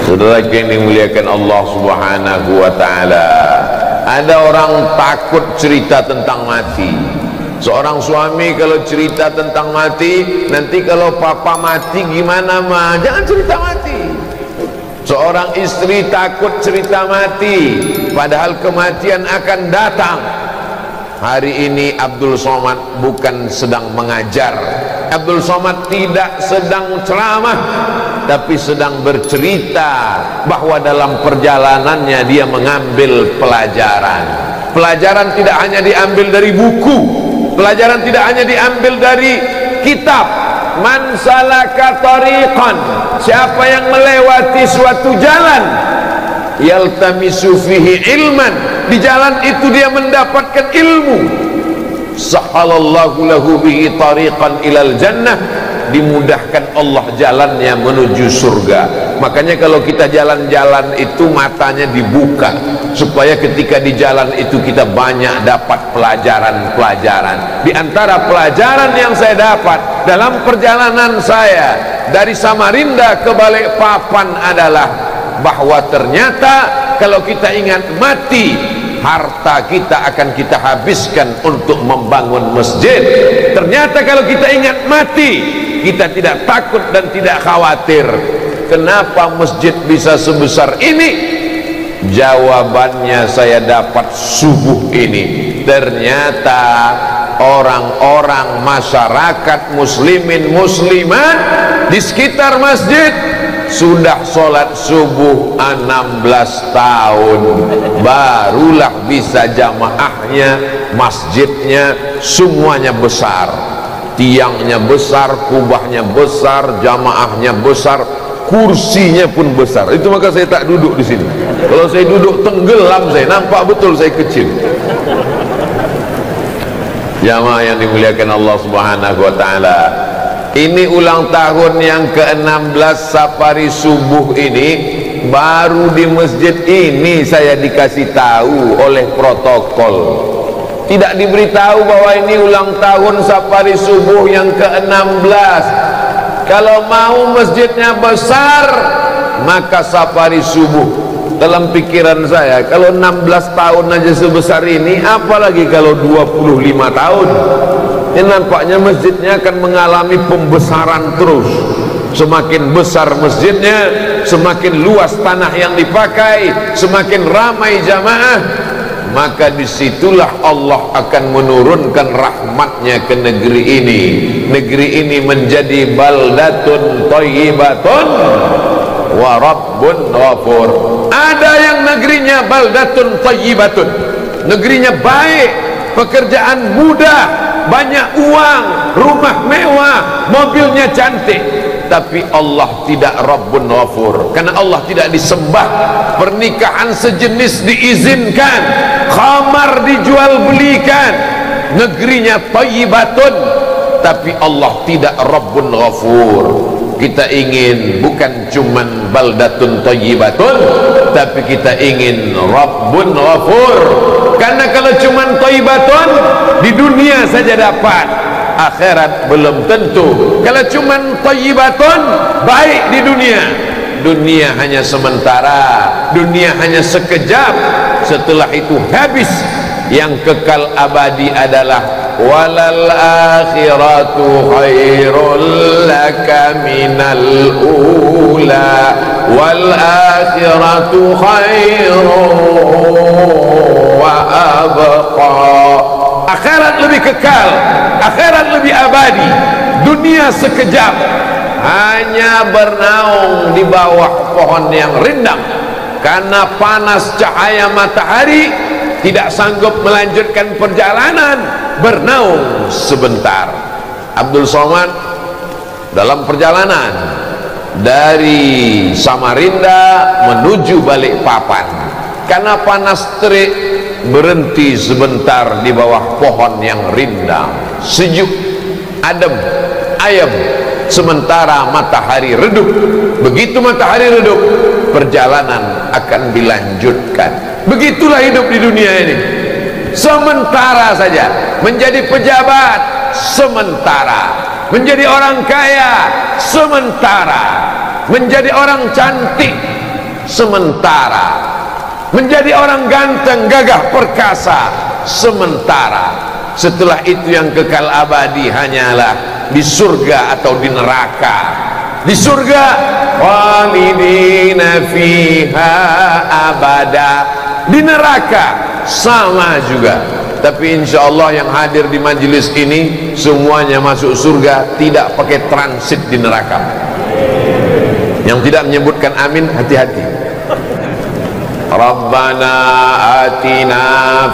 Saudara yang dimuliakan Allah Subhanahu wa taala, ada orang takut cerita tentang mati. Seorang suami kalau cerita tentang mati, nanti kalau papa mati gimana ma? Jangan cerita mati. Seorang istri takut cerita mati, padahal kematian akan datang. Hari ini Abdul Somad bukan sedang mengajar, Abdul Somad tidak sedang ceramah, tapi sedang bercerita bahwa dalam perjalanannya dia mengambil pelajaran. Pelajaran tidak hanya diambil dari buku, pelajaran tidak hanya diambil dari kitab. Man salaka tariqan, siapa yang melewati suatu jalan, yaltamisu fihi ilman, di jalan itu dia mendapatkan ilmu, sahalallahu lahu bihi tariqan ilal jannah, dimudahkan Allah jalannya menuju surga. Makanya kalau kita jalan-jalan itu matanya dibuka, supaya ketika di jalan itu kita banyak dapat pelajaran-pelajaran. Di antara pelajaran yang saya dapat dalam perjalanan saya dari Samarinda ke Balikpapan adalah bahwa ternyata kalau kita ingat mati, harta kita akan kita habiskan untuk membangun masjid. Ternyata kalau kita ingat mati, kita tidak takut dan tidak khawatir. Kenapa masjid bisa sebesar ini? Jawabannya saya dapat subuh ini. Ternyata orang-orang masyarakat muslimin muslimat di sekitar masjid sudah sholat subuh 16 tahun, barulah bisa jamaahnya, masjidnya semuanya besar, tiangnya besar, kubahnya besar, jamaahnya besar, kursinya pun besar. Itu maka saya tak duduk di sini. Kalau saya duduk tenggelam, saya nampak betul saya kecil. Jamaah yang dimuliakan Allah Subhanahu wa taala, ini ulang tahun yang ke-16 safari subuh ini. Baru di masjid ini saya dikasih tahu oleh protokol, tidak diberitahu bahwa ini ulang tahun safari subuh yang ke-16. Kalau mau masjidnya besar, maka safari subuh. Dalam pikiran saya, kalau 16 tahun aja sebesar ini, apalagi kalau 25 tahun. Ini nampaknya masjidnya akan mengalami pembesaran terus. Semakin besar masjidnya, semakin luas tanah yang dipakai, semakin ramai jamaah, maka disitulah Allah akan menurunkan rahmatnya ke negeri ini. Negeri ini menjadi baldatun thayyibatun wa rabbun ghafur. Ada yang negerinya baldatun thayyibatun, negerinya baik, pekerjaan mudah, banyak uang, rumah mewah, mobilnya cantik, tapi Allah tidak Rabbun Ghafur, karena Allah tidak disembah. Pernikahan sejenis diizinkan, khamar dijual belikan, negerinya thayyibatun, tapi Allah tidak Rabbun Ghafur. Kita ingin bukan cuman baldatun thayyibatun, tapi kita ingin Rabbun Ghafur. Karena kalau cuman thayyibatun di dunia saja dapat, akhirat belum tentu. Kalau cuman thayyibatun baik di dunia, dunia hanya sementara, dunia hanya sekejap, setelah itu habis. Yang kekal abadi adalah walal akhiratu khairul laka minal ula, wal akhiratu khairu wa abqa. Akhirat lebih kekal, akhirat lebih abadi, dunia sekejap, hanya bernaung di bawah pohon yang rindang, karena panas cahaya matahari tidak sanggup melanjutkan perjalanan, bernaung sebentar. Abdul Somad dalam perjalanan dari Samarinda menuju Balikpapan, karena panas terik berhenti sebentar di bawah pohon yang rindang, sejuk, adem, ayem, sementara matahari redup. Begitu matahari redup, perjalanan akan dilanjutkan. Begitulah hidup di dunia ini, sementara saja. Menjadi pejabat sementara, menjadi orang kaya sementara, menjadi orang cantik sementara. Menjadi orang ganteng, gagah, perkasa sementara. Setelah itu yang kekal abadi hanyalah di surga atau di neraka. Di surga khalidina fiha abada, di neraka sama juga. Tapi insya Allah yang hadir di majelis ini semuanya masuk surga, tidak pakai transit di neraka. Yang tidak menyebutkan amin, hati-hati. Rabbana atina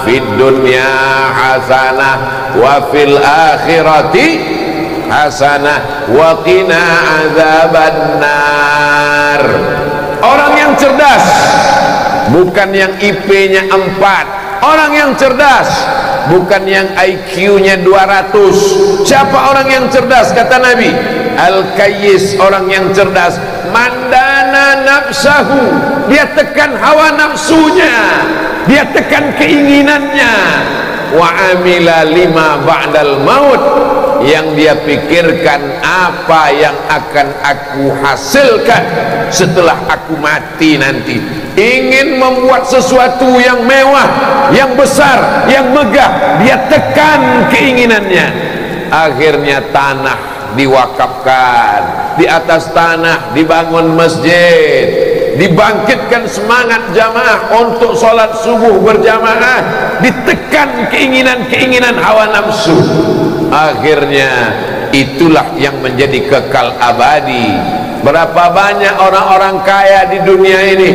fid dunya hasanah wa fil akhirati hasanah wa qina azabannar. Orang yang cerdas bukan yang IP-nya 4. Orang yang cerdas bukan yang IQ-nya 200. Siapa orang yang cerdas? Kata Nabi, Al-Kayyis, orang yang cerdas, mandana nafsahu, dia tekan hawa nafsunya, dia tekan keinginannya. Wa amila lima ba'dal maut, yang dia pikirkan apa yang akan aku hasilkan setelah aku mati nanti. Ingin membuat sesuatu yang mewah, yang besar, yang megah, dia tekan keinginannya. Akhirnya tanah diwakafkan, di atas tanah dibangun masjid, dibangkitkan semangat jamaah untuk sholat subuh berjamaah, ditekan keinginan-keinginan hawa nafsu. Akhirnya itulah yang menjadi kekal abadi. Berapa banyak orang-orang kaya di dunia ini,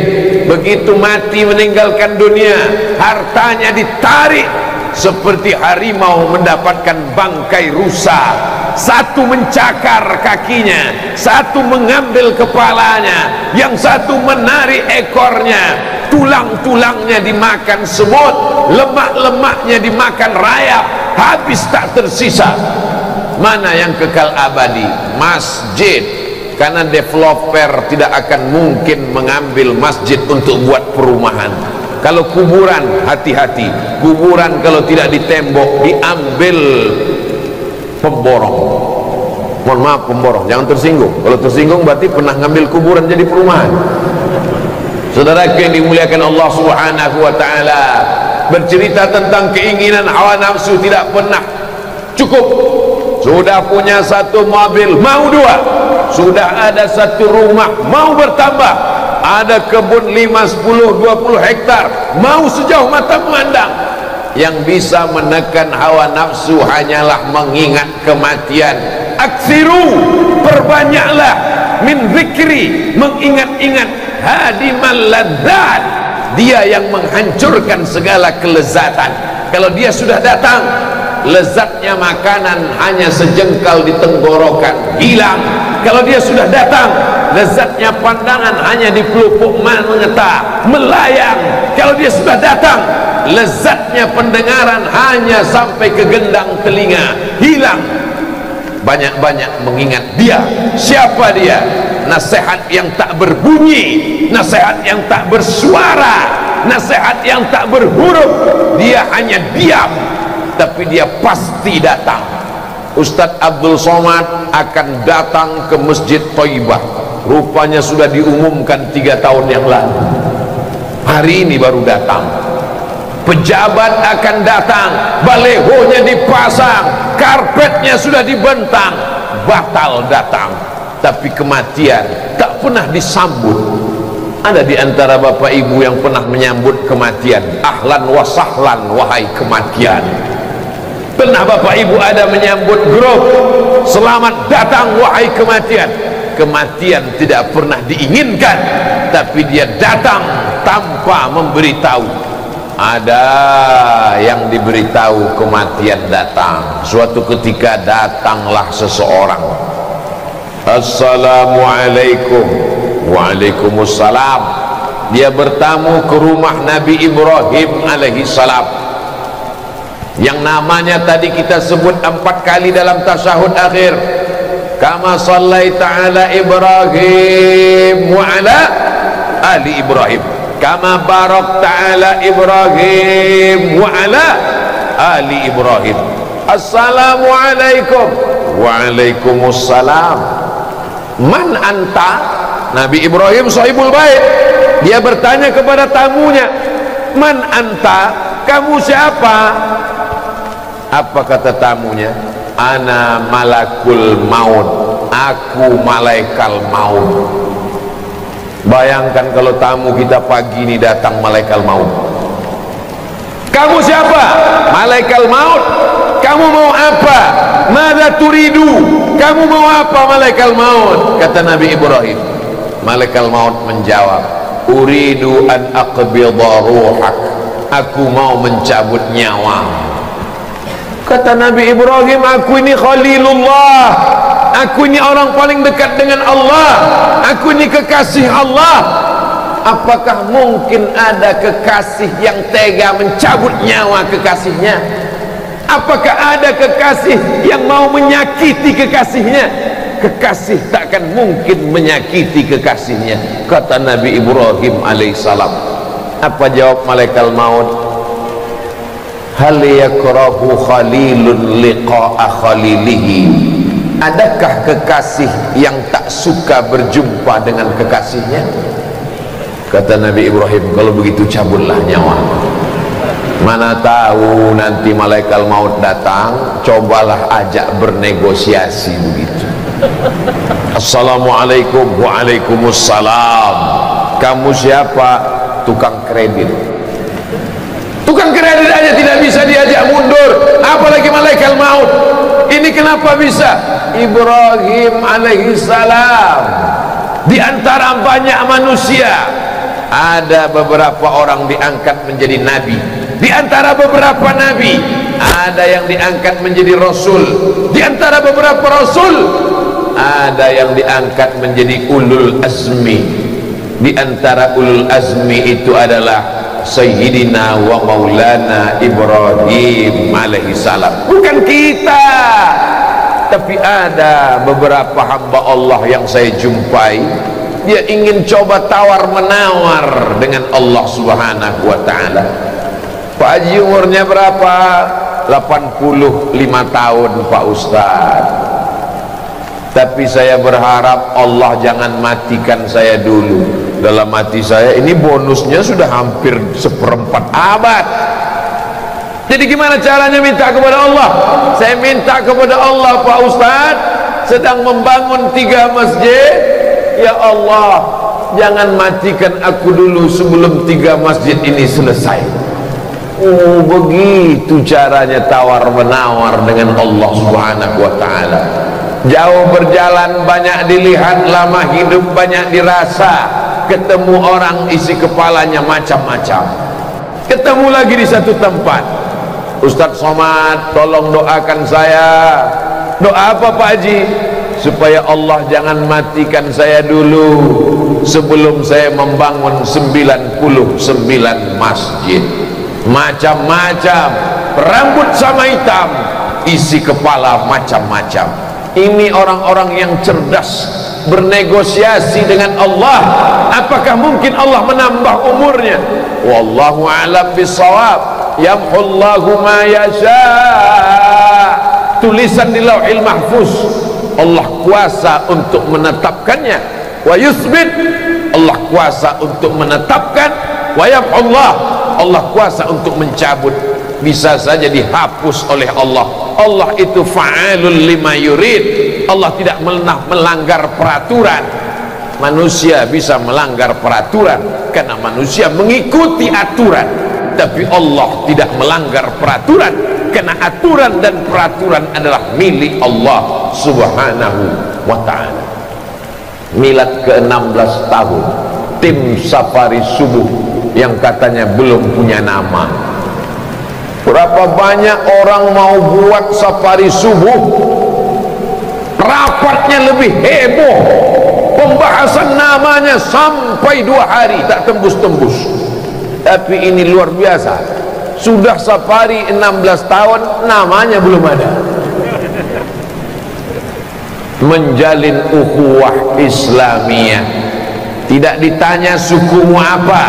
begitu mati meninggalkan dunia, hartanya ditarik seperti harimau mendapatkan bangkai rusa. Satu mencakar kakinya, satu mengambil kepalanya, yang satu menarik ekornya, tulang-tulangnya dimakan semut, lemak-lemaknya dimakan rayap, habis tak tersisa. Mana yang kekal abadi? Masjid. Karena developer tidak akan mungkin mengambil masjid untuk buat perumahan. Kalau kuburan, hati-hati. Kuburan kalau tidak ditembok, diambil pemborong. Mohon maaf, pemborong, jangan tersinggung. Kalau tersinggung berarti pernah ngambil kuburan jadi perumahan. Saudara yang dimuliakan Allah Subhanahu wa taala, bercerita tentang keinginan hawa nafsu tidak pernah cukup. Sudah punya satu mobil, mau dua. Sudah ada satu rumah, mau bertambah. Ada kebun 5, 10, 20 hektar, mau sejauh mata memandang. Yang bisa menekan hawa nafsu hanyalah mengingat kematian. Aksiru, perbanyaklah, min zikri, mengingat-ingat hadimal ladzat, dia yang menghancurkan segala kelezatan. Kalau dia sudah datang, lezatnya makanan hanya sejengkal di tenggorokan, hilang. Kalau dia sudah datang, lezatnya pandangan hanya di pelupuk mata, melayang. Kalau dia sudah datang, lezatnya pendengaran hanya sampai ke gendang telinga, hilang. Banyak-banyak mengingat dia. Siapa dia? Nasihat yang tak berbunyi, nasihat yang tak bersuara, nasihat yang tak berhuruf. Dia hanya diam, tapi dia pasti datang. Ustadz Abdul Somad akan datang ke Masjid Thaibah. Rupanya sudah diumumkan 3 tahun yang lalu. Hari ini baru datang. Pejabat akan datang, balehonya dipasang, karpetnya sudah dibentang, batal datang. Tapi kematian tak pernah disambut. Ada di antara bapak ibu yang pernah menyambut kematian? Ahlan wa sahlan wahai kematian. Pernah bapak ibu ada menyambut grup selamat datang wahai kematian? Kematian tidak pernah diinginkan, tapi dia datang tanpa memberitahu. Ada yang diberitahu kematian datang. Suatu ketika datanglah seseorang. Assalamualaikum. Waalaikumsalam. Dia bertamu ke rumah Nabi Ibrahim alaihi salam, yang namanya tadi kita sebut 4 kali dalam tasyahud akhir. Kama sallaita ala Ibrahim wa ala ali Ibrahim, kama barakta ala Ibrahim wa ala ali Ibrahim. Assalamualaikum. Waalaikumsalam. Man anta? Nabi Ibrahim sahibul bait. Dia bertanya kepada tamunya, man anta, kamu siapa? Apa kata tamunya? Ana malakul maut, aku malaikat maut. Bayangkan kalau tamu kita pagi ini datang malaikat maut. Kamu siapa? Malaikat maut. Kamu mau apa? Mada turidu? Kamu mau apa malaikat maut? Kata Nabi Ibrahim. Malaikat maut menjawab, uridu an aqbidha ruhak, aku mau mencabut nyawa. Kata Nabi Ibrahim, aku ini Khalilullah, aku ini orang paling dekat dengan Allah, aku ini kekasih Allah. Apakah mungkin ada kekasih yang tega mencabut nyawa kekasihnya? Apakah ada kekasih yang mau menyakiti kekasihnya? Kekasih takkan mungkin menyakiti kekasihnya. Kata Nabi Ibrahim alaihissalam. Apa jawab malaikat maut? Hal yakrahu khalilun liqa'a khalilihi. Adakah kekasih yang tak suka berjumpa dengan kekasihnya? Kata Nabi Ibrahim, kalau begitu cabutlah nyawa. Mana tahu nanti malaikat maut datang, cobalah ajak bernegosiasi begitu. Assalamualaikum. Waalaikumsalam. Kamu siapa? Tukang kredit. Tukang kredit aja tidak bisa diajak mundur, apalagi malaikat maut. Ini kenapa bisa? Ibrahim alaihissalam di antara banyak manusia, ada beberapa orang diangkat menjadi nabi. Di antara beberapa nabi, ada yang diangkat menjadi rasul. Di antara beberapa rasul, ada yang diangkat menjadi ulul azmi. Di antara ulul azmi itu adalah Sayyidina wa Maulana Ibrahim alaihissalam. Bukan kita, tapi ada beberapa hamba Allah yang saya jumpai, dia ingin coba tawar menawar dengan Allah subhanahu wa ta'ala. Pak Haji umurnya berapa? 85 tahun Pak Ustaz. Tapi saya berharap Allah jangan matikan saya dulu. Dalam hati saya ini bonusnya sudah hampir 1/4 abad. Jadi gimana caranya minta kepada Allah? Saya minta kepada Allah, Pak Ustaz sedang membangun 3 masjid. Ya Allah, jangan matikan aku dulu sebelum 3 masjid ini selesai. Oh, begitu caranya tawar menawar dengan Allah subhanahu wa ta'ala. Jauh berjalan banyak dilihat, lama hidup banyak dirasa. Ketemu orang isi kepalanya macam-macam. Ketemu lagi di satu tempat. Ustaz Somad, tolong doakan saya. Doa apa Pak Haji? Supaya Allah jangan matikan saya dulu sebelum saya membangun 99 masjid. Macam-macam, rambut sama hitam, isi kepala macam-macam. Ini orang-orang yang cerdas, bernegosiasi dengan Allah. Apakah mungkin Allah menambah umurnya? Wallahu a'lam bissawab. Yamhullahu ma yasha. Tulisan di Lauhil Mahfuz, Allah kuasa untuk menetapkannya. Wa yusbit, Allah kuasa untuk menetapkan. Wa yamhullah, Allah kuasa untuk mencabut. Bisa saja dihapus oleh Allah. Allah itu fa'alul lima yurid. Allah tidak melanggar peraturan. Manusia bisa melanggar peraturan karena manusia mengikuti aturan, tapi Allah tidak melanggar peraturan karena aturan dan peraturan adalah milik Allah subhanahu wa ta'ala. Milad ke-16 tahun, tim safari subuh yang katanya belum punya nama. Berapa banyak orang mau buat safari subuh, rapatnya lebih heboh, pembahasan namanya sampai 2 hari tak tembus-tembus. Tapi ini luar biasa, sudah safari 16 tahun namanya belum ada. Menjalin ukhuwah Islamiyah, tidak ditanya sukumu apa,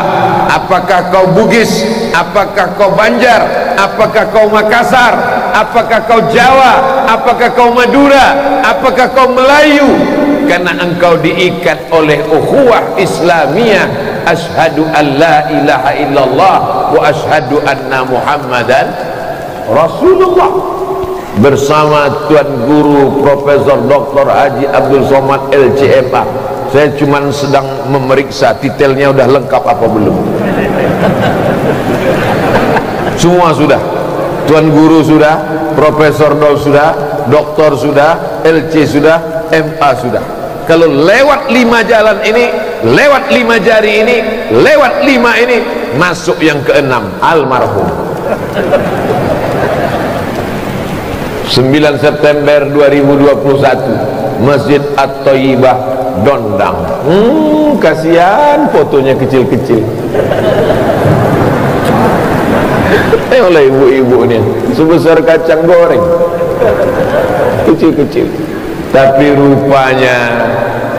apakah kau Bugis, apakah kau Banjar, apakah kau Makassar, apakah kau Jawa, apakah kau Madura, apakah kau Melayu, karena engkau diikat oleh ukhuwah Islamiyah asyhadu an la ilaha illallah wa asyhadu anna Muhammadan Rasulullah. Bersama Tuan Guru Profesor Dr. Haji Abdul Somad LCMA, saya cuma sedang memeriksa detailnya udah lengkap apa belum. Semua sudah, Tuan Guru sudah, Profesor Dol sudah, Doktor sudah, LC sudah, MA sudah. Kalau lewat 5 jalan ini, lewat 5 jari ini, lewat 5 ini, masuk yang ke-6, almarhum. 9 September 2021, Masjid At-Thayyibah, Dondang. Kasihan fotonya kecil-kecil. Oleh ibu-ibu ini sebesar kacang goreng, kecil-kecil. Tapi rupanya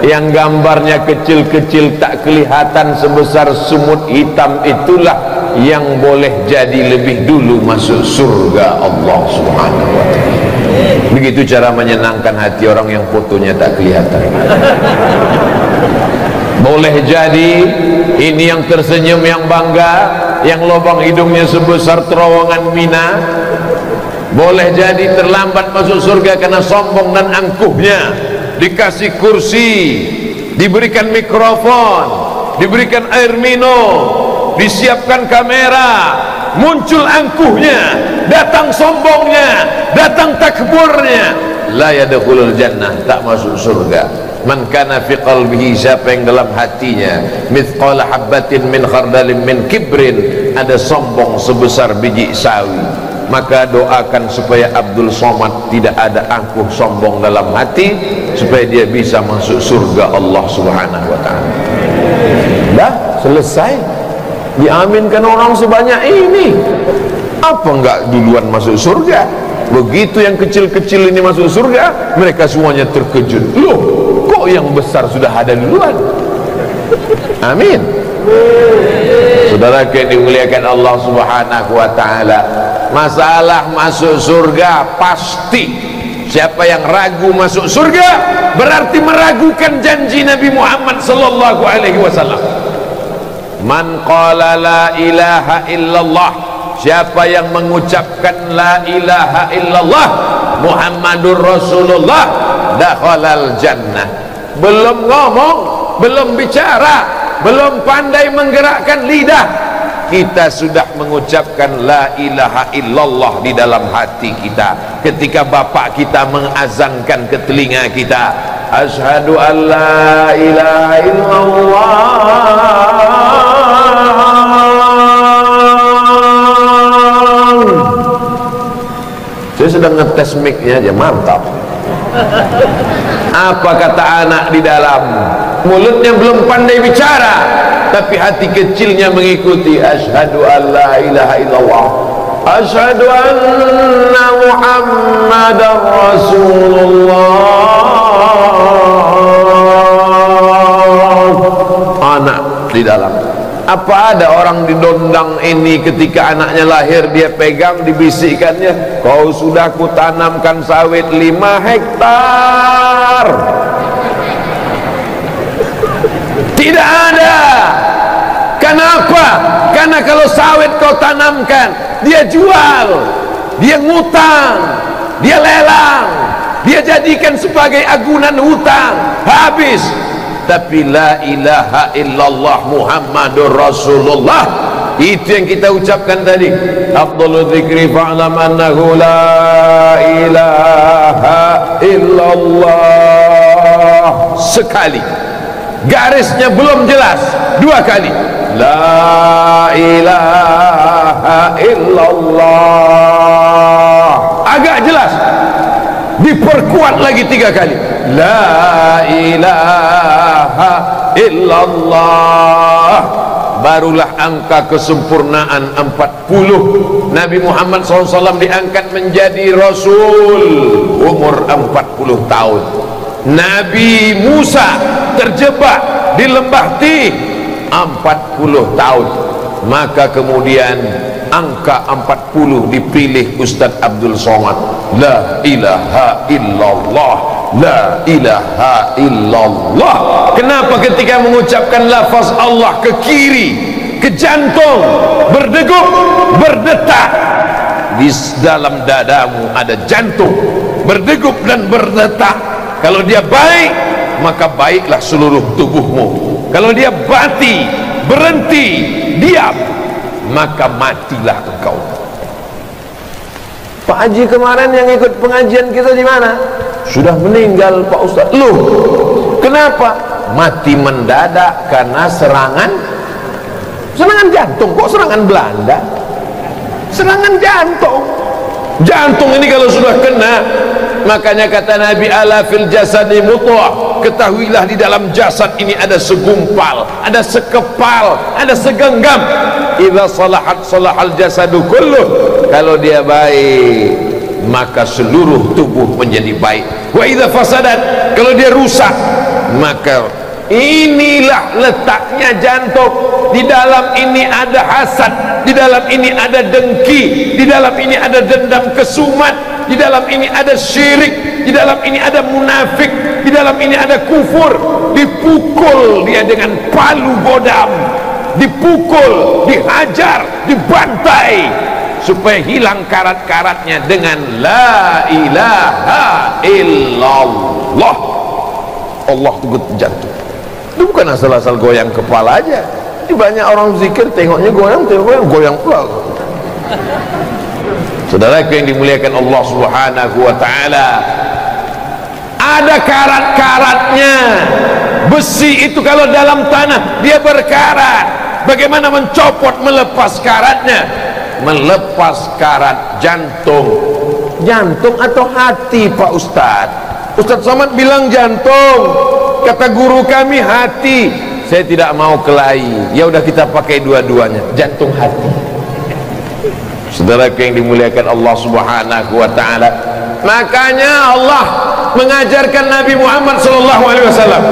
yang gambarnya kecil-kecil tak kelihatan sebesar semut hitam itulah yang boleh jadi lebih dulu masuk surga Allah Subhanahu wa ta'ala. Begitu cara menyenangkan hati orang yang fotonya tak kelihatan. Boleh jadi ini yang tersenyum, yang bangga, yang lubang hidungnya sebesar terowongan Mina, boleh jadi terlambat masuk surga karena sombong dan angkuhnya. Dikasih kursi, diberikan mikrofon, diberikan air minum, disiapkan kamera, muncul angkuhnya, datang sombongnya, datang takburnya, la yadkhulul jannah, tak masuk surga. Man kana fi qalbihi, siapa yang dalam hatinya mithqala habbatin min khardalin min kibrin, ada sombong sebesar biji sawi, maka doakan supaya Abdul Somad tidak ada angkuh sombong dalam hati, supaya dia bisa masuk surga Allah Subhanahu wa ta'ala. Dah selesai, diaminkan orang sebanyak ini. Apa enggak duluan masuk surga? Begitu yang kecil-kecil ini masuk surga, mereka semuanya terkejut. Loh, kok yang besar sudah ada duluan? Amin. Saudara yang dimuliakan Allah Subhanahu wa ta'ala, masalah masuk surga pasti. Siapa yang ragu masuk surga berarti meragukan janji Nabi Muhammad sallallahu alaihi wasallam. Man qala la ilaha illallah, siapa yang mengucapkan la ilaha illallah Muhammadur Rasulullah, dakhalal jannah. Belum ngomong, belum bicara, belum pandai menggerakkan lidah, kita sudah mengucapkan la ilaha illallah di dalam hati kita. Ketika bapak kita mengazankan ke telinga kita, asyhadu an la ilaha illallah, saya sedang ngetes mic-nya aja, mantap. Apa kata anak di dalam? Mulutnya belum pandai bicara, tapi hati kecilnya mengikuti. Asyhadu an la ilaha illallah, asyhadu anna Muhammadar Rasulullah. Anak di dalam. Apa ada orang di Dondang ini ketika anaknya lahir dia pegang, dibisikkannya, kau sudah kutanamkan sawit 5 hektar. Tidak ada. Kenapa? Karena kalau sawit kau tanamkan, dia jual, dia ngutang, dia lelang, dia jadikan sebagai agunan hutang, habis. Tapi la ilaha illallah Muhammadur Rasulullah, itu yang kita ucapkan tadi. Afdhalul dzikri fa'lam annahu la ilaha illallah. Sekali, garisnya belum jelas, 2 kali. La ilaha illallah, agak jelas, diperkuat lagi 3 kali. La ilaha illallah, barulah angka kesempurnaan 40. Nabi Muhammad SAW diangkat menjadi Rasul umur 40 tahun. Nabi Musa terjebak di lembah Tih 40 tahun. Maka kemudian angka 40 dipilih Ustadz Abdul Somad. La ilaha illallah, la ilaha illallah. Kenapa ketika mengucapkan lafaz Allah ke kiri, ke jantung, berdegup, berdetak? Di dalam dadamu ada jantung berdegup dan berdetak. Kalau dia baik, maka baiklah seluruh tubuhmu. Kalau dia mati, berhenti, diam, maka matilah engkau. Pak Haji kemarin yang ikut pengajian kita di mana? Sudah meninggal Pak Ustaz. Loh, kenapa? Mati mendadak karena serangan jantung. Kok serangan Belanda? Serangan jantung. Jantung ini kalau sudah kena, makanya kata Nabi, ala fil jasadi mutwah, ketahuilah di dalam jasad ini ada segumpal, ada sekepal, ada segenggam. Idza salahat salahal jasadu kulluh, kalau dia baik maka seluruh tubuh menjadi baik. Wa idza fasadat, kalau dia rusak, maka inilah letaknya jantung. Di dalam ini ada hasad, di dalam ini ada dengki, di dalam ini ada dendam kesumat, di dalam ini ada syirik, di dalam ini ada munafik, di dalam ini ada kufur. Dipukul dia dengan palu bodam, dipukul, dihajar, dibantai supaya hilang karat-karatnya dengan la ilaha illallah. Allah itu jantung. Itu bukan asal-asal goyang kepala aja. Ini banyak orang zikir tengoknya goyang pula. Saudara yang dimuliakan Allah Subhanahu wa taala, ada karat-karatnya. Besi itu kalau dalam tanah dia berkarat. Bagaimana mencopot, melepas karatnya? Melepas karat jantung. Jantung atau hati Pak Ustaz? Ustaz Somad bilang jantung, kata guru kami hati. Saya tidak mau kelahi. Ya udah kita pakai dua-duanya, jantung hati. Saudara yang dimuliakan Allah Subhanahu wa taala, makanya Allah mengajarkan Nabi Muhammad sallallahu alaihi wasallam,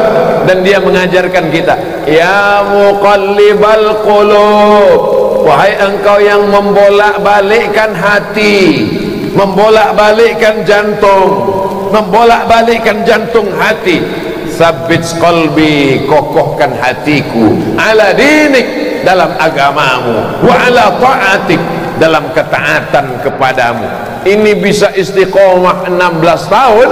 dan dia mengajarkan kita, ya muqallibal qulub, wahai engkau yang membolak-balikkan hati, membolak-balikkan jantung, membolak-balikkan jantung hati. Sabbit qalbi, kokohkan hatiku, ala dinik, dalam agamamu, wa ala ta'atik, dalam ketaatan kepadamu. Ini bisa istiqomah 16 tahun,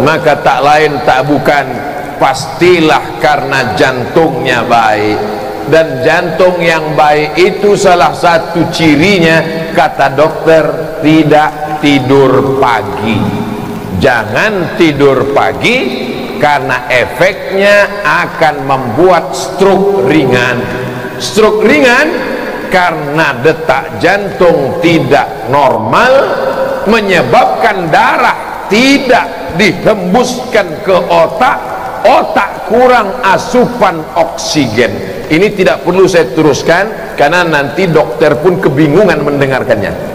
maka tak lain tak bukan, pastilah karena jantungnya baik. Dan jantung yang baik itu salah satu cirinya, kata dokter, tidak tidur pagi. Jangan tidur pagi, karena efeknya akan membuat stroke ringan. Stroke ringan karena detak jantung tidak normal, menyebabkan darah tidak dihembuskan ke otak, otak kurang asupan oksigen. Ini tidak perlu saya teruskan karena nanti dokter pun kebingungan mendengarkannya.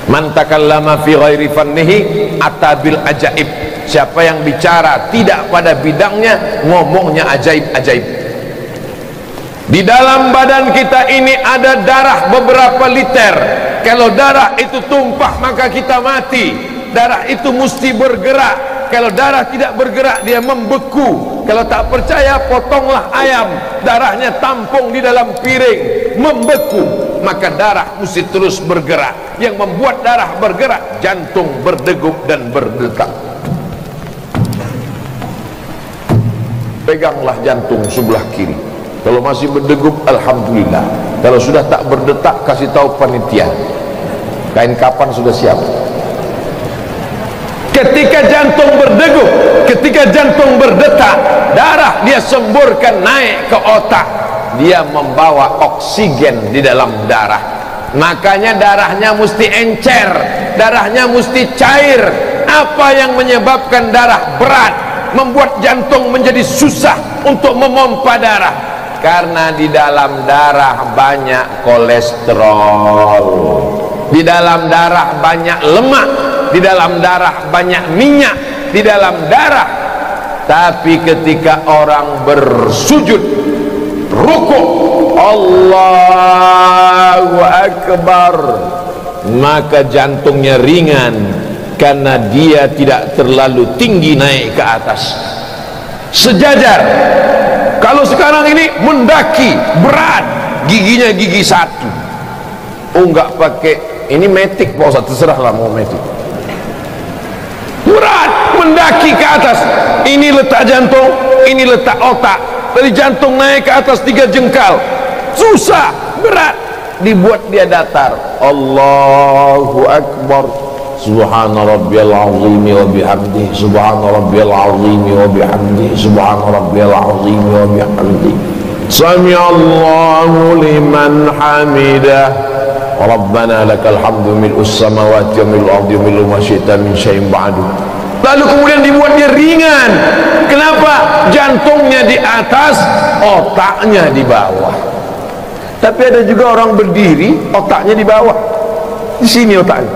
Man takallama fi ghairi fannihi atabil ajaib. Siapa yang bicara tidak pada bidangnya, ngomongnya ajaib-ajaib. Di dalam badan kita ini ada darah beberapa liter. Kalau darah itu tumpah maka kita mati. Darah itu mesti bergerak. Kalau darah tidak bergerak dia membeku. Kalau tak percaya potonglah ayam, darahnya tampung di dalam piring, membeku. Maka darah mesti terus bergerak. Yang membuat darah bergerak, jantung berdegup dan berdetak. Peganglah jantung sebelah kiri. Kalau masih berdegup, alhamdulillah. Kalau sudah tak berdetak, kasih tahu panitia. Kain kapan sudah siap. Ketika jantung berdegup, ketika jantung berdetak, darah dia semburkan naik ke otak. Dia membawa oksigen di dalam darah. Makanya darahnya mesti encer, darahnya mesti cair. Apa yang menyebabkan darah berat, membuat jantung menjadi susah untuk memompa darah? Karena di dalam darah banyak kolesterol, di dalam darah banyak lemak, di dalam darah banyak minyak, di dalam darah. Tapi ketika orang bersujud, rukuk, Allahu Akbar, maka jantungnya ringan, karena dia tidak terlalu tinggi naik ke atas, sejajar. Kalau sekarang ini mendaki berat, giginya gigi satu, enggak pakai ini metik Pak Ustaz, terserahlah mau metik, berat mendaki ke atas. Ini letak jantung, ini letak otak, dari jantung naik ke atas 3 jengkal, susah, berat, dibuat dia datar. Allahu Akbar, subhana rabbiyal azim wa bihamdihi, subhana rabbiyal azim wa bihamdihi, subhana rabbiyal azim wa bihamdihi, sami Allahu liman hamidah, rabbana lakal hamdu mil'us samawati wa mil'ul ardi wa mil'u ma syi'ta min syai'in ba'du. Lalu kemudian dibuat dia ringan. Kenapa? Jantungnya di atas, otaknya di bawah. Tapi ada juga orang berdiri, otaknya di bawah. Di sini otaknya.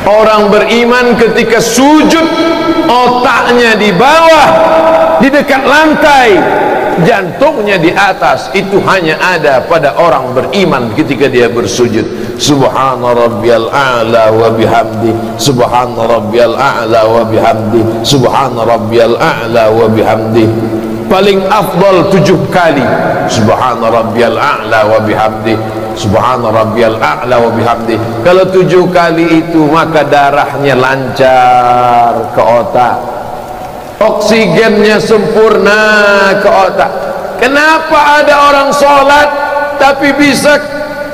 Orang beriman ketika sujud, otaknya di bawah, di dekat lantai, jantungnya di atas. Itu hanya ada pada orang beriman ketika dia bersujud. Subhana rabbiyal a'la wa bihamdi, subhana rabbiyal a'la wa bihamdi, subhana rabbiyal a'la wa bihamdi. Paling afdal 7 kali subhana rabbiyal a'la wa bihamdi, subhana rabbiyal a'la wa bihamdi. Kalau 7 kali itu, maka darahnya lancar ke otak, oksigennya sempurna ke otak. Kenapa ada orang sholat tapi bisa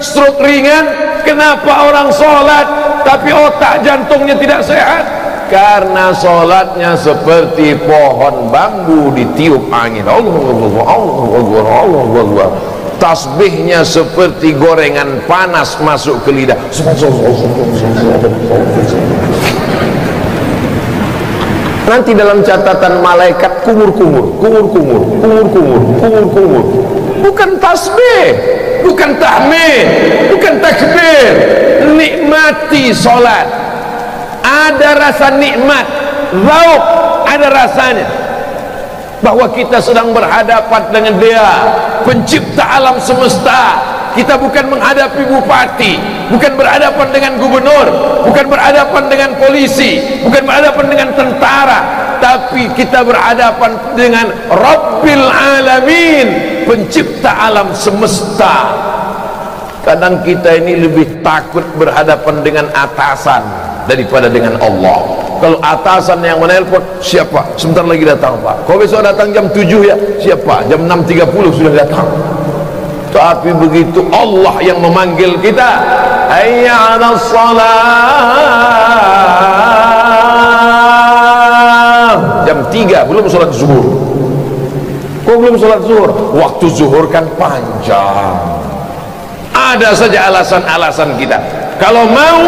stroke ringan? Kenapa orang sholat tapi otak jantungnya tidak sehat? Karena sholatnya seperti pohon bambu ditiup angin. Allah. Tasbihnya seperti gorengan panas masuk ke lidah. Nanti dalam catatan malaikat kumur-kumur. Bukan tasbih, bukan tahmid, bukan takbir. Nikmati solat. Ada rasa nikmat, zauk, ada rasanya bahwa kita sedang berhadapan dengan Dia, pencipta alam semesta. Kita bukan menghadapi bupati, bukan berhadapan dengan gubernur, bukan berhadapan dengan polisi, bukan berhadapan dengan tentara, tapi kita berhadapan dengan Rabbil Alamin, pencipta alam semesta. Kadang kita ini lebih takut berhadapan dengan atasan daripada dengan Allah. Kalau atasan yang menelpon, siapa? Sebentar lagi datang Pak. Kau besok datang jam 7 ya? Siapa? Jam 6.30 sudah datang. Tapi begitu Allah yang memanggil kita, hayya 'alas shalah, jam 3 belum sholat zuhur. Kok belum sholat zuhur? Waktu zuhur kan panjang. Ada saja alasan-alasan kita. Kalau mau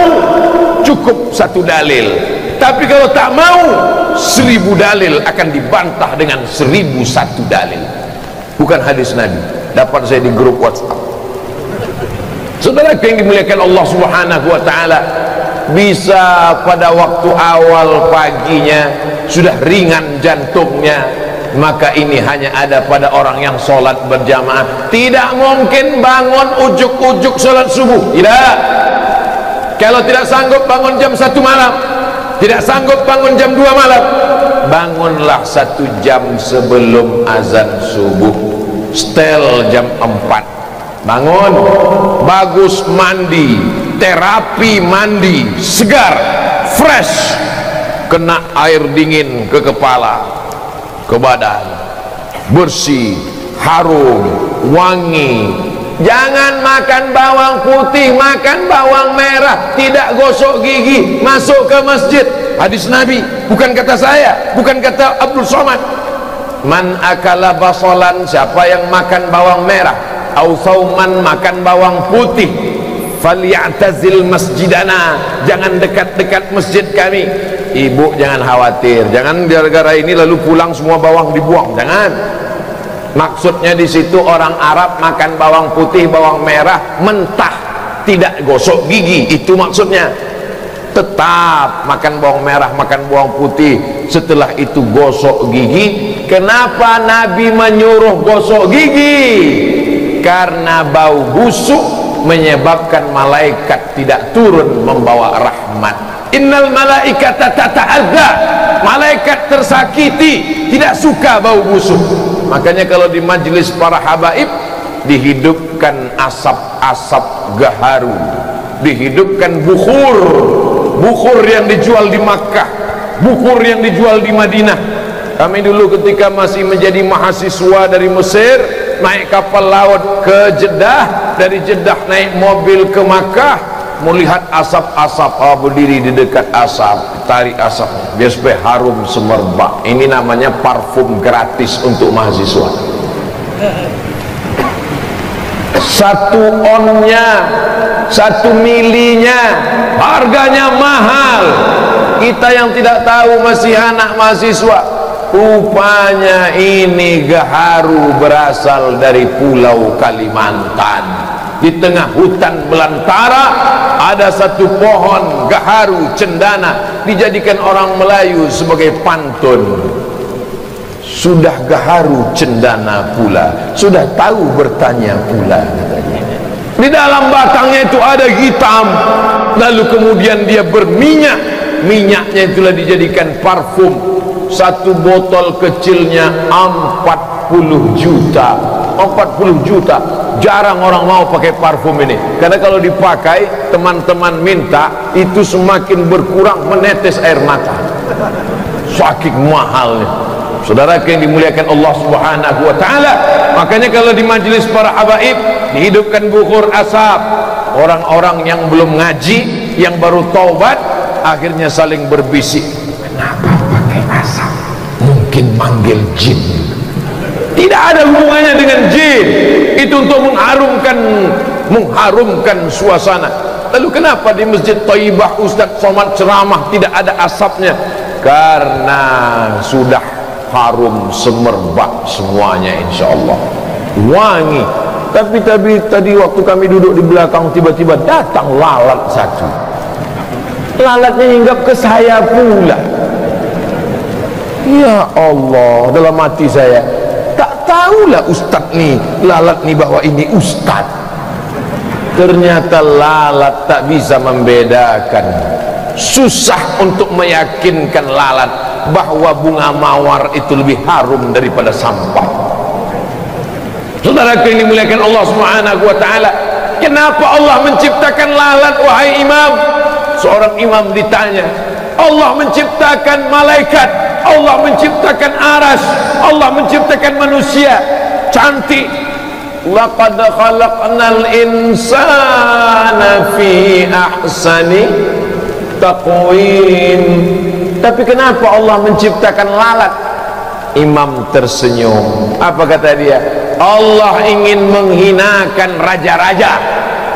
cukup 1 dalil, tapi kalau tak mau 1000 dalil akan dibantah dengan 1001 dalil. Bukan hadis Nabi, dapat saya di grup WhatsApp. Saudara yang dimuliakan Allah Subhanahu wa taala, bisa pada waktu awal paginya sudah ringan jantungnya, maka ini hanya ada pada orang yang sholat berjamaah. Tidak mungkin bangun ujuk-ujuk sholat subuh, tidak. Kalau tidak sanggup bangun jam 1 malam, tidak sanggup bangun jam 2 malam, bangunlah 1 jam sebelum azan subuh. Setel jam 4, bangun, bagus, mandi, terapi mandi, segar, fresh, kena air dingin ke kepala, ke badan, bersih, harum, wangi. Jangan makan bawang putih, makan bawang merah, tidak gosok gigi, masuk ke masjid. Hadis Nabi, bukan kata saya, bukan kata Abdul Somad. Man akala basalan, siapa yang makan bawang merah, au sauman, makan bawang putih, falyatazil masjidana, jangan dekat-dekat masjid kami. Ibu jangan khawatir, jangan gara-gara ini lalu pulang semua bawang dibuang, jangan. Maksudnya di situ orang Arab makan bawang putih, bawang merah mentah, tidak gosok gigi, itu maksudnya. Tetap makan bawang merah, makan bawang putih, setelah itu gosok gigi. Kenapa Nabi menyuruh gosok gigi? Karena bau busuk menyebabkan malaikat tidak turun membawa rahmat. Innal malaikata tata'adza, malaikat tersakiti, tidak suka bau busuk. Makanya kalau di majlis para habaib dihidupkan asap-asap gaharu, dihidupkan bukhur yang dijual di Makkah, bukhur yang dijual di Madinah. Kami dulu ketika masih menjadi mahasiswa dari Mesir, naik kapal laut ke Jeddah, dari Jeddah naik mobil ke Makkah, melihat asap-asap, berdiri di dekat asap, tarik asap, biar supaya harum semerbak. Ini namanya parfum gratis untuk mahasiswa. 1 onnya, 1 milinya, harganya mahal. Kita yang tidak tahu masih anak mahasiswa, rupanya ini gaharu berasal dari Pulau Kalimantan. Di tengah hutan belantara ada satu pohon gaharu cendana, dijadikan orang Melayu sebagai pantun. Sudah gaharu cendana pula, sudah tahu bertanya pula, katanya. Di dalam batangnya itu ada hitam, lalu kemudian dia berminyak, minyaknya itulah dijadikan parfum. 1 botol kecilnya 40 juta. 40 juta. Jarang orang mau pakai parfum ini, karena kalau dipakai teman-teman minta itu semakin berkurang menetes air mata, saking mahalnya. Saudara yang dimuliakan Allah Subhanahu wa taala, makanya kalau di majelis para habaib dihidupkan bukhur asap. Orang-orang yang belum ngaji, yang baru taubat, akhirnya saling berbisik, kenapa pakai asap? Mungkin manggil jin. Tidak ada hubungannya dengan jin, itu untuk mengharumkan suasana. Lalu kenapa di Masjid Thayyibah Ustaz Somad ceramah tidak ada asapnya? Karena sudah harum semerbak semuanya, insyaallah wangi. Tapi tadi waktu kami duduk di belakang, tiba-tiba datang lalat satu. Lalatnya hinggap ke saya pula. Ya Allah, dalam hati saya, tak tahulah ustaz nih, lalat nih bahwa ini ustaz. Ternyata lalat tak bisa membedakan. Susah untuk meyakinkan lalat bahwa bunga mawar itu lebih harum daripada sampah. Saudara yang dimuliakan Allah Subhanahu wa taala, kenapa Allah menciptakan lalat wahai imam? Seorang imam ditanya, Allah menciptakan malaikat, Allah menciptakan aras, Allah menciptakan manusia cantik. Laqad khalaqnal insana fi ahsani taqwim. Tapi kenapa Allah menciptakan lalat? Imam tersenyum. Apa kata dia? Allah ingin menghinakan raja-raja,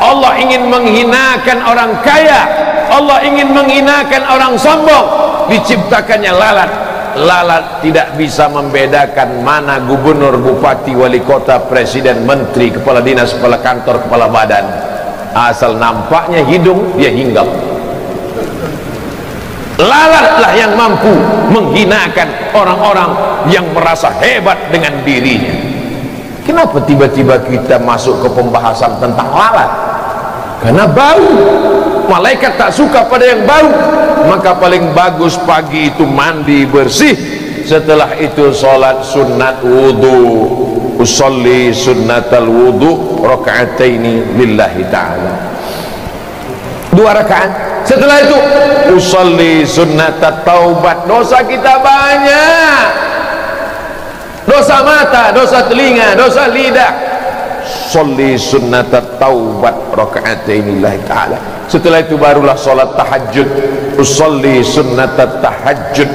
Allah ingin menghinakan orang kaya, Allah ingin menghinakan orang sombong. Diciptakannya lalat. Lalat tidak bisa membedakan mana gubernur, bupati, wali kota, presiden, menteri, kepala dinas, kepala kantor, kepala badan. Asal nampaknya hidung, dia hinggap. Lalatlah yang mampu menghinakan orang-orang yang merasa hebat dengan dirinya. Kenapa tiba-tiba kita masuk ke pembahasan tentang lalat? Karena bau. Malaikat tak suka pada yang bau. Maka paling bagus pagi itu mandi bersih, setelah itu salat sunnat wudu. Usolli sunnatal wudu raka'ataini lillahi ta'ala, 2 rakaat. Setelah itu usolli sunnatat taubat. Dosa kita banyak, dosa mata, dosa telinga, dosa lidah. Sholli sunnatat taubat raka'ataini lillahi ta'ala. Setelah itu barulah salat tahajud. Usolli sunnatat tahajud.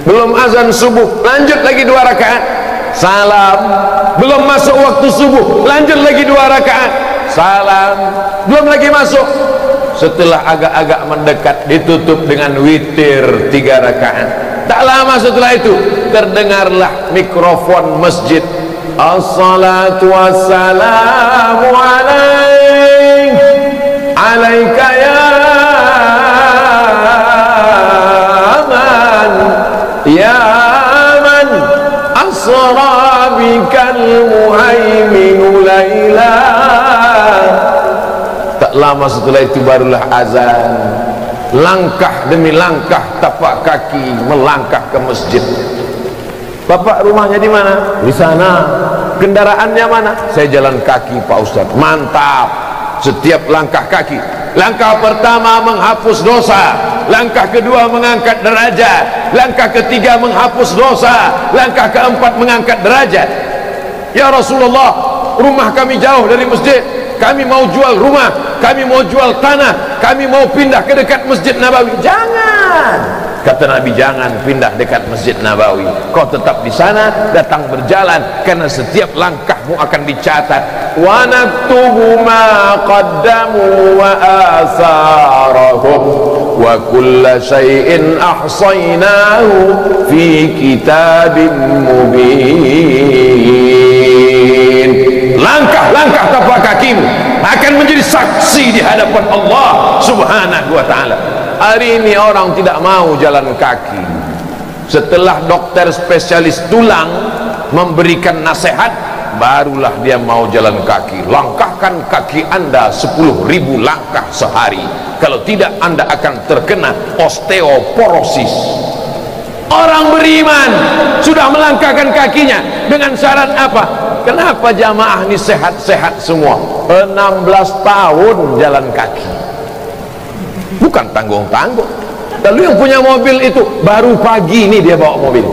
Belum azan subuh, lanjut lagi 2 rakaat. Salam. Belum masuk waktu subuh, lanjut lagi 2 rakaat. Salam. Belum lagi masuk. Setelah agak-agak mendekat, ditutup dengan witir 3 rakaat. Tak lama setelah itu terdengarlah mikrofon masjid. Assalatu wassalamu alaika ya man asra bikal muhaiminu layla lama setelah itu barulah azan. Langkah demi langkah tapak kaki melangkah ke masjid. Bapak rumahnya di mana? Di sana. Kendaraannya mana? Saya jalan kaki Pak Ustadz. Mantap. Setiap langkah kaki, langkah pertama menghapus dosa, langkah kedua mengangkat derajat, langkah ketiga menghapus dosa, langkah keempat mengangkat derajat. Ya Rasulullah, rumah kami jauh dari masjid, kami mau jual rumah, kami mau jual tanah, kami mau pindah ke dekat Masjid Nabawi. Jangan, kata Nabi, jangan pindah dekat Masjid Nabawi. Kau tetap di sana, datang berjalan, karena setiap langkahmu akan dicatat. Wa naktubu ma qaddamu wa asarahum wa kulla syai'in ahsaynahu fi kitabim mubin. Langkah-langkah tapak kakimu akan menjadi saksi di hadapan Allah Subhanahu wa ta'ala. Hari ini orang tidak mau jalan kaki. Setelah dokter spesialis tulang memberikan nasihat, barulah dia mau jalan kaki. Langkahkan kaki Anda 10.000 langkah sehari, kalau tidak Anda akan terkena osteoporosis. Orang beriman sudah melangkahkan kakinya dengan syarat apa? Kenapa jamaah ini sehat-sehat semua? 16 tahun jalan kaki, bukan tanggung-tanggung. Lalu yang punya mobil itu baru pagi ini dia bawa mobil,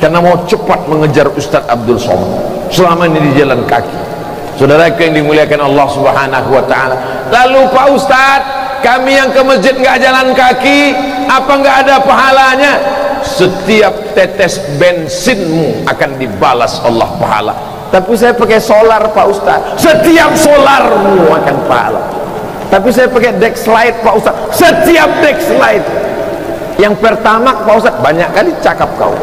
karena mau cepat mengejar Ustadz Abdul Somad. Selama ini di jalan kaki. Saudara yang dimuliakan Allah Subhanahu wa ta'ala. Lalu Pak Ustadz, kami yang ke masjid nggak jalan kaki, apa nggak ada pahalanya? Setiap tetes bensinmu akan dibalas Allah pahala. Tapi saya pakai solar Pak Ustadz, setiap solarmu akan pahala. Tapi saya pakai Dexlite Pak Ustadz, setiap Dexlite. Yang pertama Pak Ustadz, banyak kali cakap kau.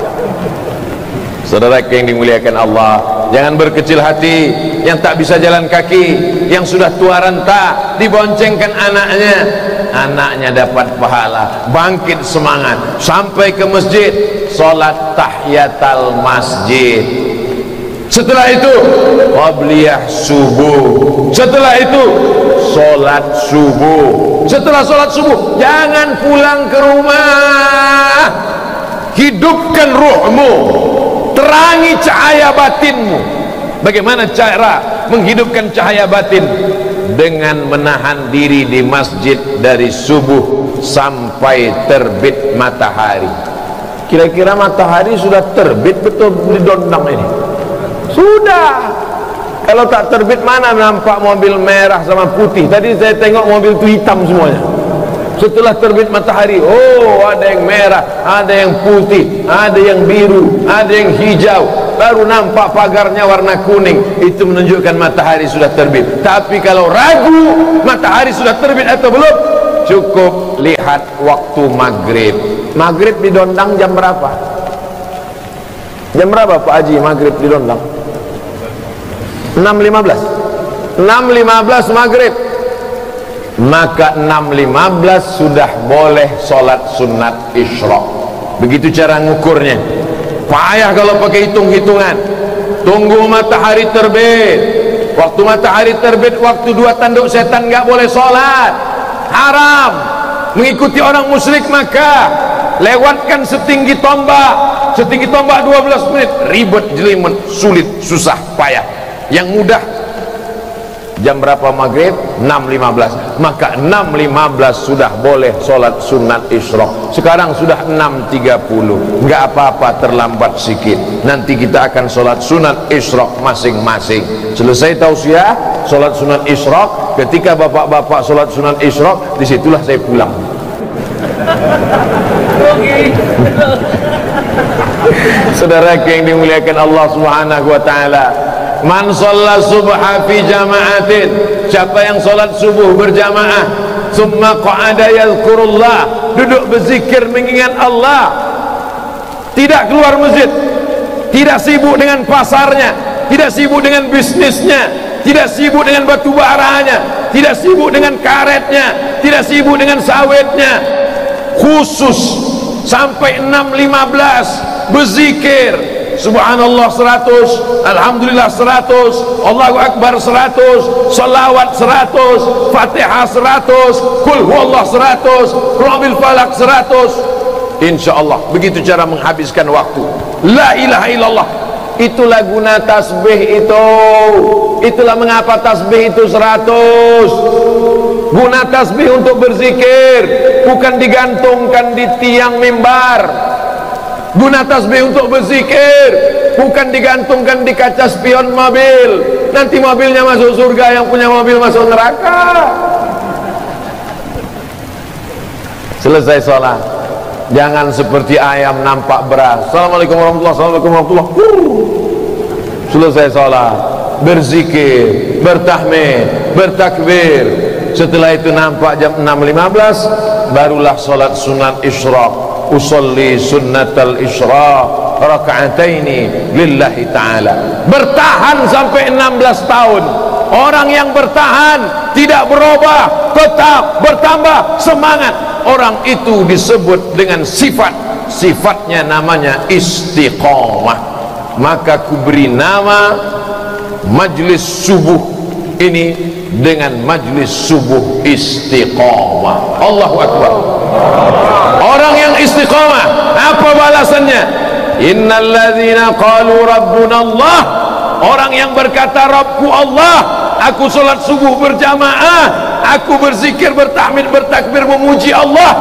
Saudara yang dimuliakan Allah, jangan berkecil hati. Yang tak bisa jalan kaki, yang sudah tua renta, diboncengkan anaknya, anaknya dapat pahala, bangkit semangat, sampai ke masjid, sholat tahiyatul masjid. Setelah itu qabliyah subuh. Setelah itu sholat subuh. Setelah sholat subuh, jangan pulang ke rumah. Hidupkan ruhmu, terangi cahaya batinmu. Bagaimana cara menghidupkan cahaya batin? Dengan menahan diri di masjid dari subuh sampai terbit matahari. Kira-kira matahari sudah terbit betul di Dondang ini? Sudah. Kalau tak terbit mana nampak mobil merah sama putih? Tadi saya tengok mobil itu hitam semuanya. Setelah terbit matahari, oh ada yang merah, ada yang putih, ada yang biru, ada yang hijau, baru nampak pagarnya warna kuning. Itu menunjukkan matahari sudah terbit. Tapi kalau ragu matahari sudah terbit atau belum, cukup lihat waktu maghrib. Maghrib di Dondang jam berapa? Jam berapa Pak Haji maghrib di Dondang? 6.15. 6.15 maghrib. Maka 6.15 sudah boleh sholat sunat isyraq. Begitu cara ngukurnya. Payah kalau pakai hitung-hitungan. Tunggu matahari terbit. Waktu matahari terbit, waktu 2 tanduk setan nggak boleh sholat, haram. Mengikuti orang musyrik maka lewatkan setinggi tombak 12 menit, ribet, jelimet, sulit, susah, payah. Yang mudah jam berapa maghrib? 6.15. Maka 6.15 sudah boleh sholat sunat isyraq. Sekarang sudah 6.30. Nggak apa-apa terlambat sedikit. Nanti kita akan sholat sunat isyraq masing-masing. Selesai tausiah sholat sunat isyraq. Ketika bapak-bapak sholat sunat isyraq, disitulah saya pulang. Saudara yang dimuliakan Allah Subhanahu wa ta'ala, man shalla subha fi jama'atin, siapa yang salat subuh berjamaah, summa qa'ada yadhkurullah, duduk berzikir mengingat Allah, tidak keluar masjid, tidak sibuk dengan pasarnya, tidak sibuk dengan bisnisnya, tidak sibuk dengan batu baranya, tidak sibuk dengan karetnya, tidak sibuk dengan sawitnya, khusus sampai 6.15 berzikir subhanallah 100, alhamdulillah 100, Allahu akbar 100, salawat 100, fatihah 100, kul huwallah 100, qul falak 100. insyaallah begitu cara menghabiskan waktu. La ilaha illallah, itulah guna tasbih itu. Itulah mengapa tasbih itu 100. Guna tasbih untuk berzikir, bukan digantungkan di tiang mimbar. Guna tasbih untuk berzikir, bukan digantungkan di kaca spion mobil. Nanti mobilnya masuk surga, yang punya mobil masuk neraka. Selesai sholat, jangan seperti ayam nampak beras. Assalamualaikum warahmatullahi wabarakatuh. Selesai sholat, berzikir, bertahmid, bertakbir. Setelah itu nampak jam 6.15, barulah sholat sunat isyraq. Usolli sunnatal isyraq raka'ataini lillahi ta'ala. Bertahan sampai 16 tahun. Orang yang bertahan, tidak berubah, tetap bertambah semangat, orang itu disebut dengan sifatnya namanya istiqomah. Maka kuberi nama majlis subuh ini dengan majlis subuh istiqomah. Allahu akbar. Orang yang istiqomah, apa balasannya? Innal ladzina qalu rabbuna Allah, orang yang berkata Rabbku Allah, aku sholat subuh berjamaah, aku berzikir, bertahmid, bertakbir, memuji Allah,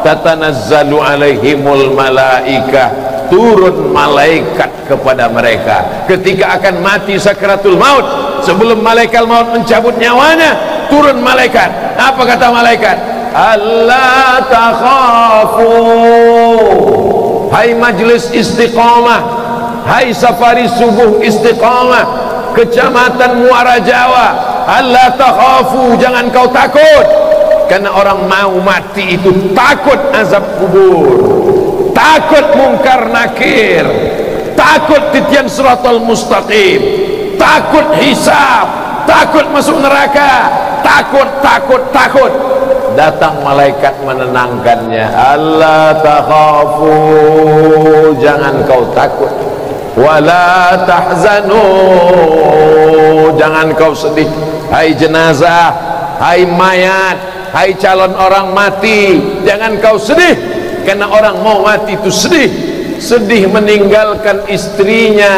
tatanazzalu alaihimul malaikah, turun malaikat kepada mereka ketika akan mati sakratul maut. Sebelum malaikat maut mencabut nyawanya, turun malaikat. Apa kata malaikat? Allah takhafu, hai majlis istiqamah, hai safari subuh istiqamah, kecamatan Muara Jawa, Allah takhafu, jangan kau takut. Karena orang mau mati itu takut azab kubur, takut mungkar nakir, takut titian siratal mustaqim, takut hisab, takut masuk neraka, takut. Datang malaikat menenangkannya. Allah takhafu, jangan kau takut. Wala tahzanu, jangan kau sedih. Hai jenazah, hai mayat, hai calon orang mati, jangan kau sedih. Karena orang mau mati itu sedih. Sedih meninggalkan istrinya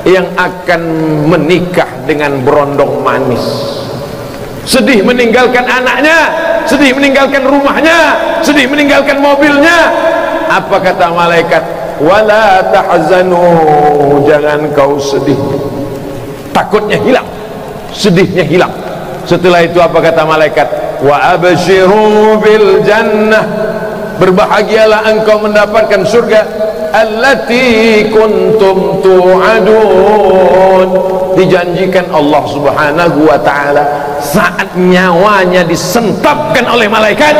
yang akan menikah dengan berondong manis, sedih meninggalkan anaknya, sedih meninggalkan rumahnya, sedih meninggalkan mobilnya. Apa kata malaikat? Wala tahzanu, jangan kau sedih. Takutnya hilang, sedihnya hilang. Setelah itu apa kata malaikat? Wa abshiru bil jannah, berbahagialah engkau mendapatkan surga allati kuntum tu'adun, dijanjikan Allah subhanahu wa ta'ala. Saat nyawanya disentapkan oleh malaikat,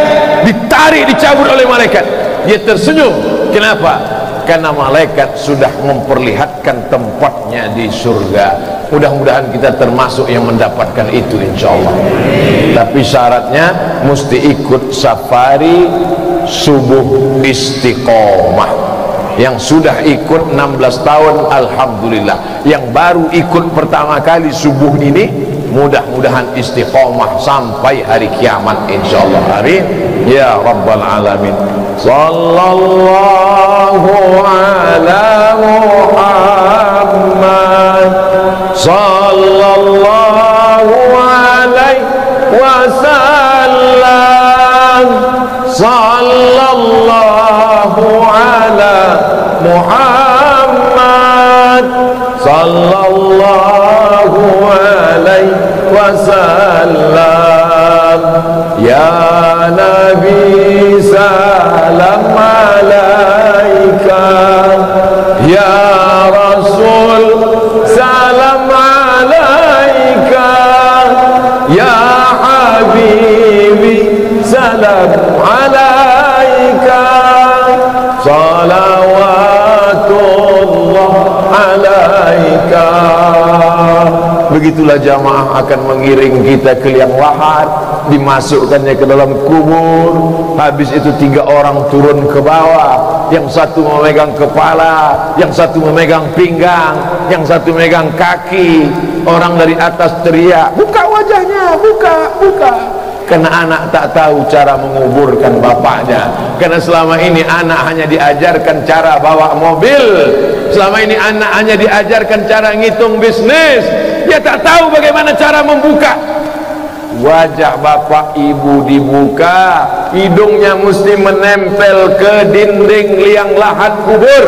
ditarik, dicabut oleh malaikat, dia tersenyum. Kenapa? Karena malaikat sudah memperlihatkan tempatnya di surga. Mudah-mudahan kita termasuk yang mendapatkan itu insyaallah. Tapi syaratnya mesti ikut safari subuh istiqomah. Yang sudah ikut 16 tahun alhamdulillah, yang baru ikut pertama kali subuh ini mudah-mudahan istiqomah sampai hari kiamat insyaallah. Amin ya rabbal alamin. Sallallahu ala Muhammad, sallallahu alaihi wasallam, sallallahu ala Muhammad, sallallahu alaihi wasallam. Ya Nabi salam alaika, ya Rasul salam alaika, ya Habibi salam alaika, salawatullah alaika. Begitulah jamaah akan mengiring kita ke liang lahat, dimasukkannya ke dalam kubur. Habis itu 3 orang turun ke bawah, yang satu memegang kepala, yang satu memegang pinggang, yang satu memegang kaki. Orang dari atas teriak, buka wajahnya, buka. Karena anak tak tahu cara menguburkan bapaknya. Karena selama ini anak hanya diajarkan cara bawa mobil, selama ini anak hanya diajarkan cara ngitung bisnis. Dia tak tahu bagaimana cara membuka. Wajah bapak ibu dibuka, hidungnya mesti menempel ke dinding liang lahat kubur.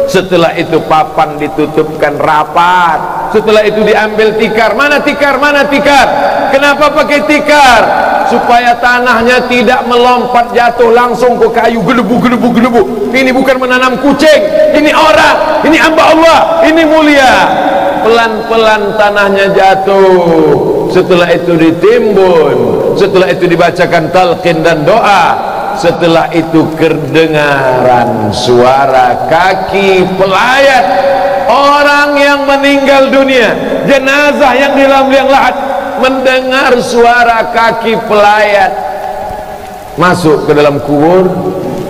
Setelah itu papan ditutupkan rapat. Setelah itu diambil tikar. Mana tikar? Mana tikar? Kenapa pakai tikar? Supaya tanahnya tidak melompat jatuh langsung ke kayu, gelebu. Ini bukan menanam kucing, ini orang, ini hamba Allah, ini mulia. Pelan-pelan tanahnya jatuh. Setelah itu ditimbun, setelah itu dibacakan talqin dan doa, setelah itu kedengaran suara kaki pelayat orang yang meninggal dunia, jenazah yang di dalam liang lahat mendengar suara kaki pelayat masuk ke dalam kubur,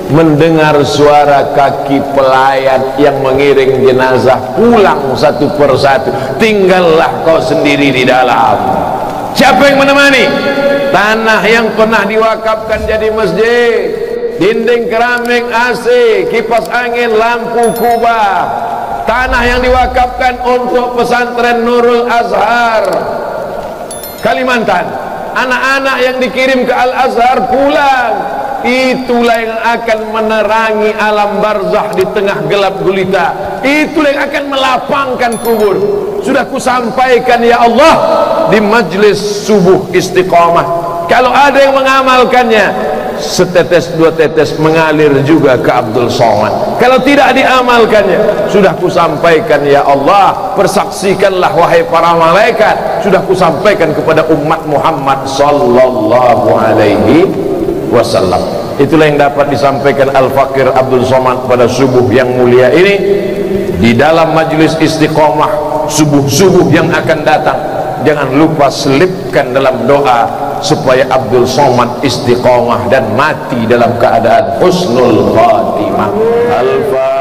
mendengar suara kaki pelayat yang mengiring jenazah pulang satu persatu. Tinggallah kau sendiri di dalam. Siapa yang menemani? Tanah yang pernah diwakafkan jadi masjid, dinding keramik AC, kipas angin, lampu kubah. Tanah yang diwakafkan untuk pesantren Nurul Azhar Kalimantan. Anak-anak yang dikirim ke Al-Azhar pulang. Itulah yang akan menerangi alam barzah di tengah gelap gulita. Itulah yang akan melapangkan kubur. Sudah kusampaikan ya Allah di majlis subuh istiqamah. Kalau ada yang mengamalkannya, setetes dua tetes mengalir juga ke Abdul Somad. Kalau tidak diamalkannya, sudah kusampaikan ya Allah, persaksikanlah wahai para malaikat, sudah kusampaikan kepada umat Muhammad sallallahu alaihi wasallam. Itulah yang dapat disampaikan Al-Fakir Abdul Somad pada subuh yang mulia ini, di dalam majlis istiqamah subuh-subuh yang akan datang. Jangan lupa selipkan dalam doa supaya Abdul Somad istiqamah dan mati dalam keadaan husnul khatimah. Al-Fatihah.